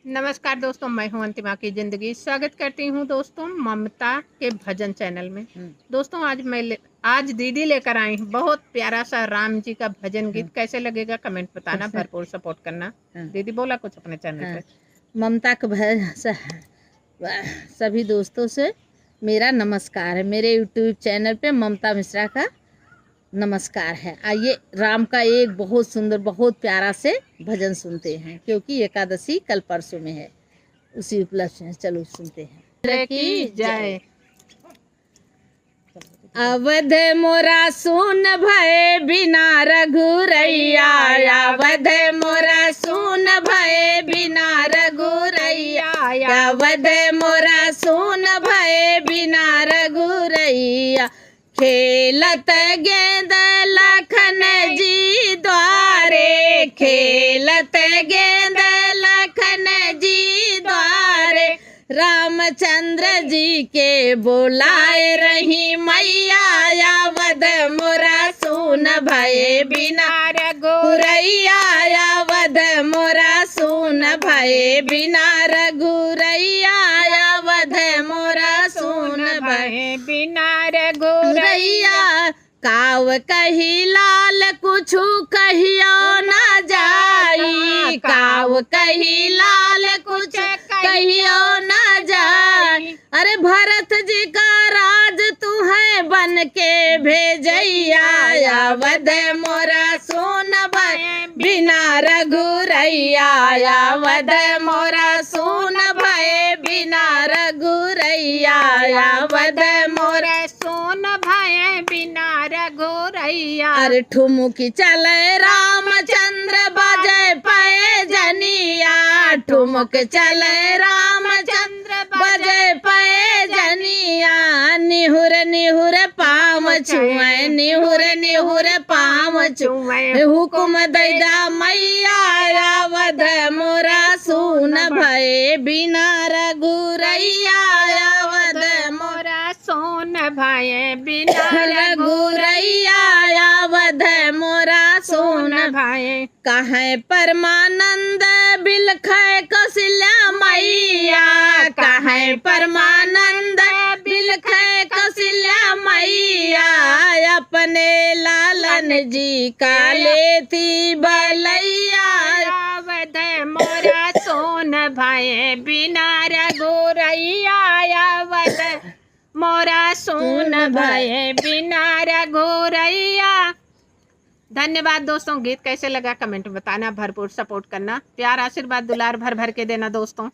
नमस्कार दोस्तों, मैं हूं अंतिमा की जिंदगी। स्वागत करती हूं दोस्तों ममता के भजन चैनल में। दोस्तों आज दीदी लेकर आई हूं बहुत प्यारा सा राम जी का भजन गीत। कैसे लगेगा कमेंट बताना, भरपूर सपोर्ट करना। दीदी बोला कुछ अपने चैनल पे। ममता का सभी दोस्तों से मेरा नमस्कार है। मेरे यूट्यूब चैनल पे ममता मिश्रा का नमस्कार है। आइए राम का एक बहुत सुंदर बहुत प्यारा से भजन सुनते हैं, क्योंकि एकादशी कल परसों में है, उसी उपलक्ष्य में। चलो सुनते हैं। की जय। अवध मोरा सुन भय बिना रघुरैया, अवध मोरा सुन भय बिना रघुरैया, अवध मोरा सुन भय बिना रघुरैया। खेलत गेंद लखन जी द्वारे, खेलत गेंद लखन जी द्वारे। रामचंद्र जी के बोलाए रही मैया, अवध मोरा सुन भय बिना रघुरैया, अवध मोरा सुन भय बिना रघुरैया, अवध मोरा सुन भय बिना रघुरैया। काव कही लाल कुछु कहियो न जाई, काव कही लाल कुछ कहियो न जाई। अरे भरत जी का राज तू है बन के भेजैया, अवध मोरा सुन भय बिना रघुरैया, अवध मोरा सुन भय बिना रघुरैया, अवध मोरा सुन भय बिना रघुरैया। अरे ठुमुकी चले रामचंद्र बजे पे जनिया, ठुमुक चले रामचंद्र बजे पे जनिया। निहुर निहुर पाम छुए, निहुर निहुर पाम छुए। हुकुम दैदा मैया, अवध मोरा सुन भय बिना रघुरैया, अवध मोरा सुन भय बिना रघुरैया, अवध मोरा सुन भय। कहे परमानंद बिलखै कौशल्या मैया, कहे परमानंद बिलखै कौशल्या मैया। अपने लालन जी का लेती बलैया, अवध मोरा सुन भय बिना रघुरैया, अवध मोरा सुन भय बिना रघुरैया। धन्यवाद दोस्तों। गीत कैसे लगा कमेंट में बताना, भरपूर सपोर्ट करना, प्यार आशीर्वाद दुलार भर भर के देना दोस्तों।